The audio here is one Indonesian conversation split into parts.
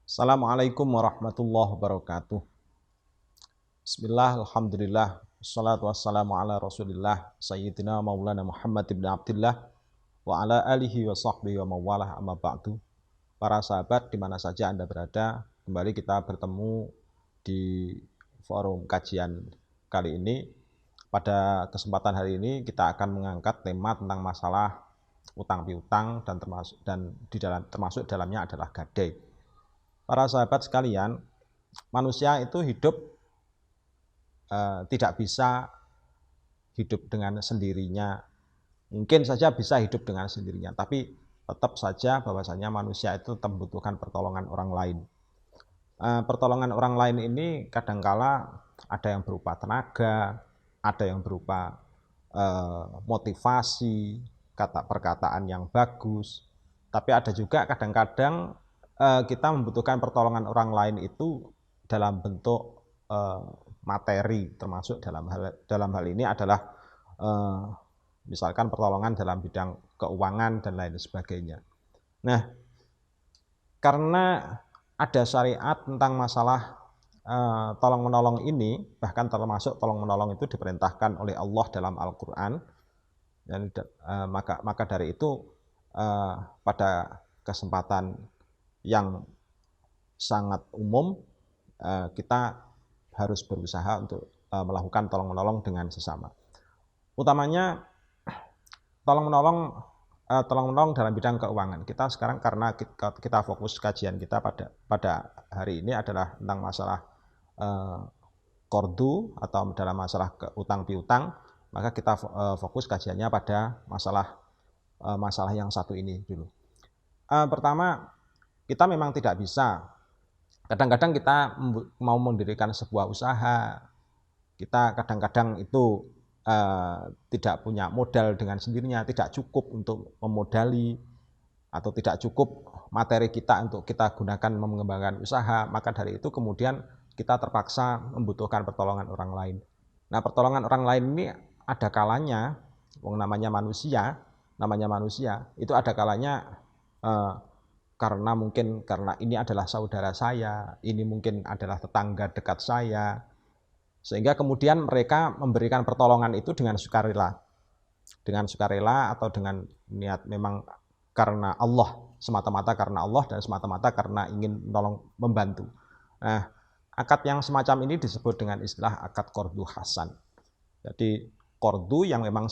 Assalamualaikum warahmatullahi wabarakatuh. Bismillah, alhamdulillah, wassalatu wassalamu ala rasulillah, sayyidina maulana Muhammad ibn Abdillah, wa ala alihi wa sahbihi wa mawalah amma ba'du. Para sahabat dimana saja Anda berada, kembali kita bertemu di forum kajian kali ini. Pada kesempatan hari ini kita akan mengangkat tema tentang masalah utang piutang dan termasuk dalamnya adalah gadai. Para sahabat sekalian, manusia itu hidup tidak bisa hidup dengan sendirinya. Mungkin saja bisa hidup dengan sendirinya, tapi tetap saja bahwasanya manusia itu membutuhkan pertolongan orang lain. Pertolongan orang lain ini kadangkala ada yang berupa tenaga, ada yang berupa motivasi, perkataan yang bagus, tapi ada juga kadang-kadang kita membutuhkan pertolongan orang lain itu dalam bentuk materi, termasuk dalam hal ini adalah misalkan pertolongan dalam bidang keuangan dan lain sebagainya. Nah, karena ada syariat tentang masalah tolong menolong ini, bahkan termasuk tolong menolong itu diperintahkan oleh Allah dalam Al-Quran, dan maka dari itu pada kesempatan yang sangat umum kita harus berusaha untuk melakukan tolong menolong dengan sesama. Utamanya tolong menolong dalam bidang keuangan. Kita sekarang karena kita fokus kajian kita pada hari ini adalah tentang masalah kordu atau dalam masalah utang piutang, maka kita fokus kajiannya pada masalah yang satu ini dulu. Pertama, kita memang tidak bisa. Kadang-kadang kita mau mendirikan sebuah usaha, kita kadang-kadang itu tidak punya modal dengan sendirinya, tidak cukup untuk memodali, atau tidak cukup materi kita untuk kita gunakan mengembangkan usaha, maka dari itu kemudian kita terpaksa membutuhkan pertolongan orang lain. Nah, pertolongan orang lain ini ada kalanya, namanya manusia, itu ada kalanya karena ini adalah saudara saya, ini mungkin adalah tetangga dekat saya, sehingga kemudian mereka memberikan pertolongan itu dengan sukarela atau dengan niat memang karena Allah, semata-mata karena Allah dan semata-mata karena ingin menolong, membantu. Nah, akad yang semacam ini disebut dengan istilah akad kordu hasan. Jadi kordu yang memang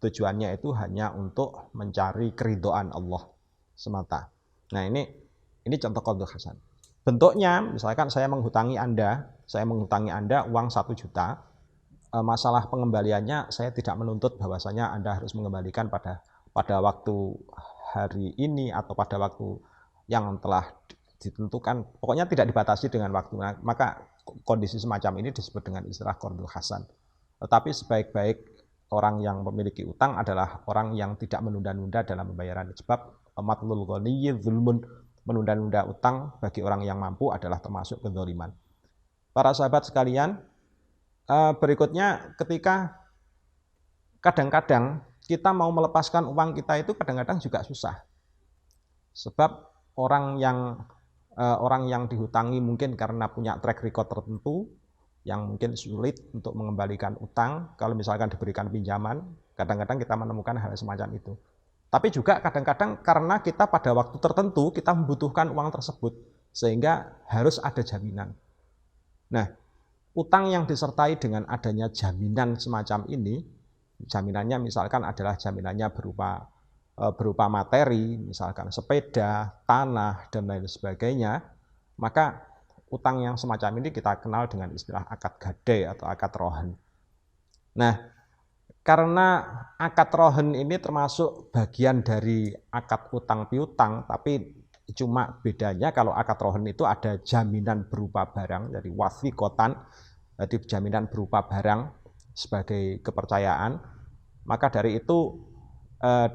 tujuannya itu hanya untuk mencari keridhaan Allah semata. Nah, ini contoh kordu hasan. Bentuknya, misalkan saya menghutangi Anda uang 1 juta. Masalah pengembaliannya saya tidak menuntut bahwasanya Anda harus mengembalikan pada waktu hari ini atau pada waktu yang telah ditentukan. Pokoknya tidak dibatasi dengan waktu. Maka kondisi semacam ini disebut dengan istilah kordu hasan. Tetapi sebaik-baik orang yang memiliki utang adalah orang yang tidak menunda-nunda dalam pembayaran. Sebab matlul ghaniyyi zulmun, menunda-nunda utang bagi orang yang mampu adalah termasuk kezaliman. Para sahabat sekalian, berikutnya ketika kadang-kadang kita mau melepaskan uang kita itu kadang-kadang juga susah. Sebab orang yang dihutangi mungkin karena punya track record tertentu, yang mungkin sulit untuk mengembalikan utang. Kalau misalkan diberikan pinjaman, kadang-kadang kita menemukan hal semacam itu. Tapi juga kadang-kadang karena kita pada waktu tertentu kita membutuhkan uang tersebut, sehingga harus ada jaminan. Nah, utang yang disertai dengan adanya jaminan semacam ini, jaminannya misalkan adalah jaminannya berupa materi, misalkan sepeda, tanah, dan lain sebagainya, maka utang yang semacam ini kita kenal dengan istilah akad gadai atau akad rohen. Nah, karena akad rohen ini termasuk bagian dari akad utang piutang, tapi cuma bedanya kalau akad rohen itu ada jaminan berupa barang, jadi wasikotan, jadi jaminan berupa barang sebagai kepercayaan. Maka dari itu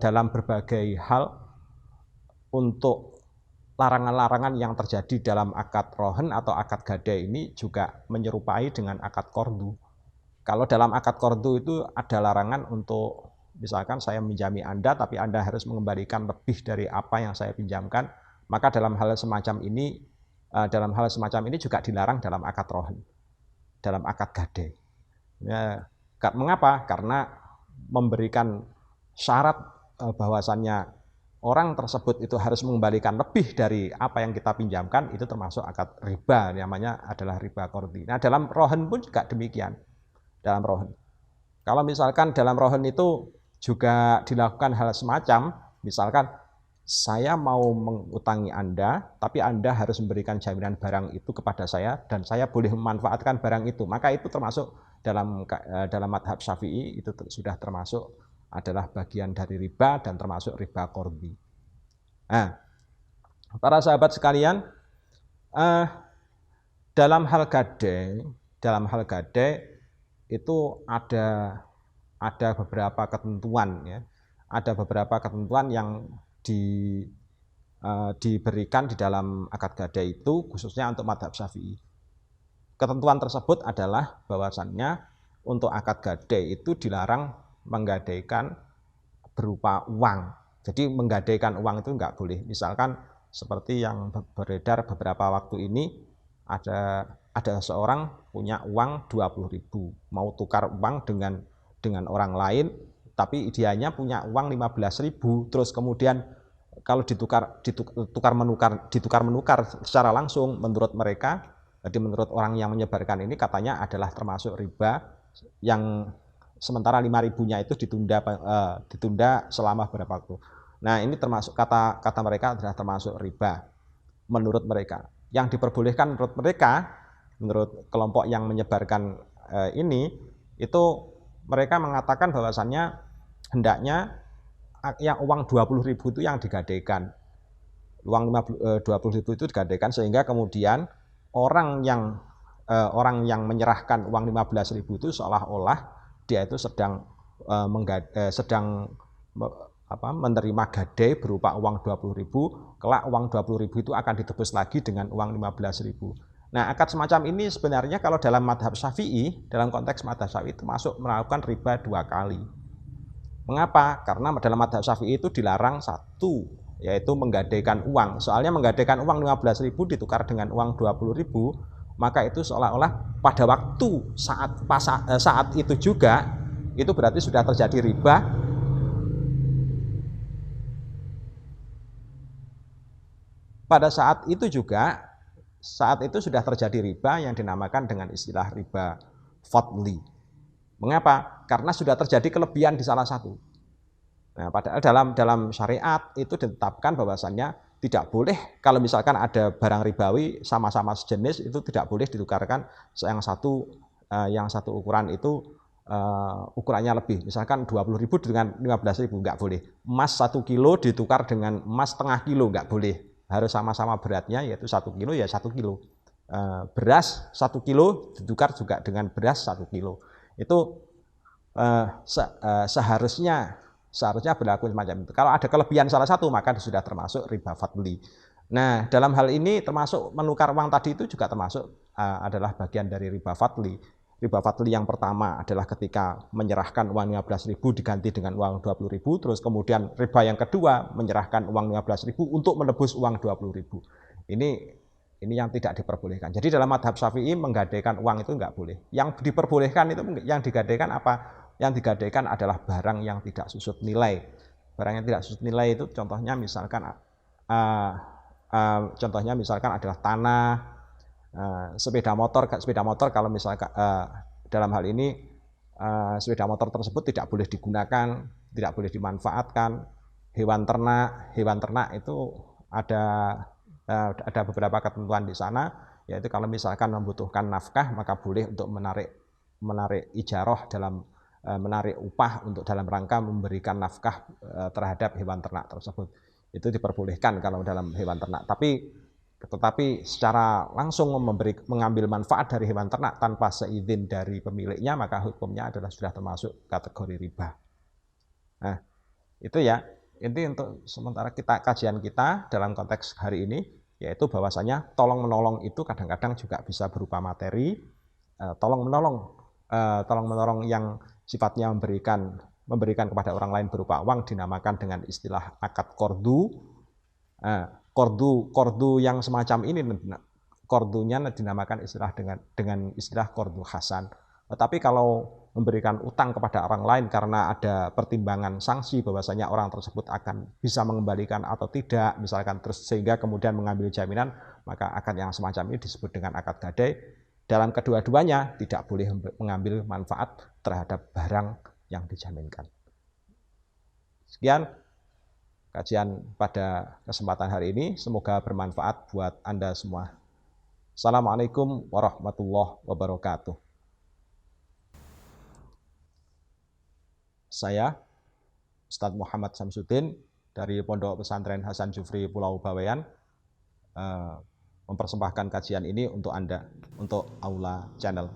dalam berbagai hal untuk larangan-larangan yang terjadi dalam akad rohen atau akad gadai ini juga menyerupai dengan akad kordu. Kalau dalam akad kordu itu ada larangan untuk misalkan saya menjami Anda, tapi Anda harus mengembalikan lebih dari apa yang saya pinjamkan, Maka dalam hal semacam ini juga dilarang dalam akad rohen, dalam akad gade. Ya, mengapa? Karena memberikan syarat bahwasannya orang tersebut itu harus mengembalikan lebih dari apa yang kita pinjamkan, itu termasuk akad riba, namanya adalah riba qardi. Nah, dalam rohen pun juga demikian. Dalam rohen, kalau misalkan dalam rohen itu juga dilakukan hal semacam, misalkan saya mau mengutangi Anda, tapi Anda harus memberikan jaminan barang itu kepada saya dan saya boleh memanfaatkan barang itu, maka itu termasuk dalam madhab Syafi'i, itu sudah termasuk adalah bagian dari riba dan termasuk riba qardi. Nah, para sahabat sekalian, dalam hal gade itu ada beberapa ketentuan, ya. Ada beberapa ketentuan yang diberikan di dalam akad gade itu khususnya untuk madhab Syafi'i. Ketentuan tersebut adalah bahwasannya untuk akad gade itu dilarang menggadaikan berupa uang. Jadi menggadaikan uang itu enggak boleh. Misalkan seperti yang beredar beberapa waktu ini, ada seorang punya uang 20.000, mau tukar uang dengan orang lain, tapi dianya punya uang 15.000, terus kemudian kalau ditukar menukar secara langsung, menurut mereka, jadi menurut orang yang menyebarkan ini katanya adalah termasuk riba, yang sementara 5.000-nya itu ditunda selama beberapa waktu. Nah, ini termasuk kata mereka adalah termasuk riba menurut mereka. Yang diperbolehkan menurut mereka, menurut kelompok yang menyebarkan ini, itu mereka mengatakan bahwasannya hendaknya yang uang 20.000 itu yang digadaikan. Uang 20.000 itu digadaikan sehingga kemudian orang yang menyerahkan uang 15.000 itu seolah-olah dia itu sedang menerima gade berupa uang 20.000, kelak uang 20.000 itu akan ditebus lagi dengan uang 15.000. Nah, akad semacam ini sebenarnya kalau dalam madhab Syafi'i, dalam konteks madhab Syafi'i itu masuk melakukan riba 2 kali. Mengapa? Karena dalam madhab Syafi'i itu dilarang satu, yaitu menggadaikan uang. Soalnya menggadaikan uang 15.000 ditukar dengan uang 20.000, maka itu seolah-olah pada waktu saat itu juga, itu berarti sudah terjadi riba. Pada saat itu sudah terjadi riba yang dinamakan dengan istilah riba fadli. Mengapa? Karena sudah terjadi kelebihan di salah satu. Nah, padahal dalam syariat itu ditetapkan bahwasannya tidak boleh kalau misalkan ada barang ribawi sama-sama sejenis, itu tidak boleh ditukarkan yang satu ukuran itu ukurannya lebih. Misalkan 20.000 dengan 15.000 enggak boleh. Emas 1 kilo ditukar dengan emas setengah kilo enggak boleh. Harus sama-sama beratnya, yaitu 1 kilo ya 1 kilo. Beras 1 kilo ditukar juga dengan beras 1 kilo. Itu seharusnya berlaku semacam itu. Kalau ada kelebihan salah satu, maka sudah termasuk riba fadli. Nah, dalam hal ini termasuk menukar uang tadi itu juga termasuk adalah bagian dari riba fadli. Riba fadli yang pertama adalah ketika menyerahkan uang 15.000 diganti dengan uang 20.000, terus kemudian riba yang kedua menyerahkan uang 15.000 untuk menebus uang 20.000. Ini yang tidak diperbolehkan. Jadi dalam madhab Syafi'i menggadaikan uang itu enggak boleh. Yang diperbolehkan itu yang digadaikan apa? Yang digadaikan adalah barang yang tidak susut nilai. Barang yang tidak susut nilai itu contohnya misalkan adalah tanah, sepeda motor kalau misalkan dalam hal ini sepeda motor tersebut tidak boleh digunakan, tidak boleh dimanfaatkan. Hewan ternak itu ada beberapa ketentuan di sana, yaitu kalau misalkan membutuhkan nafkah maka boleh untuk menarik ijarah, menarik upah untuk dalam rangka memberikan nafkah terhadap hewan ternak tersebut. Itu diperbolehkan kalau dalam hewan ternak. Tetapi secara langsung mengambil manfaat dari hewan ternak tanpa seizin dari pemiliknya, maka hukumnya adalah sudah termasuk kategori riba. Nah, itu ya. Ini untuk sementara kajian kita dalam konteks hari ini, yaitu bahwasanya tolong-menolong itu kadang-kadang juga bisa berupa materi, tolong-menolong yang sifatnya memberikan kepada orang lain berupa uang dinamakan dengan istilah akad qordu. Kordu yang semacam ini, kordunya dinamakan dengan istilah kordu hasan. Tetapi kalau memberikan utang kepada orang lain karena ada pertimbangan sanksi bahwasanya orang tersebut akan bisa mengembalikan atau tidak, misalkan terus sehingga kemudian mengambil jaminan, maka akad yang semacam ini disebut dengan akad gadai. Dalam kedua-duanya tidak boleh mengambil manfaat terhadap barang yang dijaminkan. Sekian kajian pada kesempatan hari ini, semoga bermanfaat buat Anda semua. Assalamualaikum warahmatullahi wabarakatuh. Saya Ustadz Muhammad Samsudin dari Pondok Pesantren Hasan Jufri Pulau Bawean mempersembahkan kajian ini untuk Anda, untuk Aula Channel.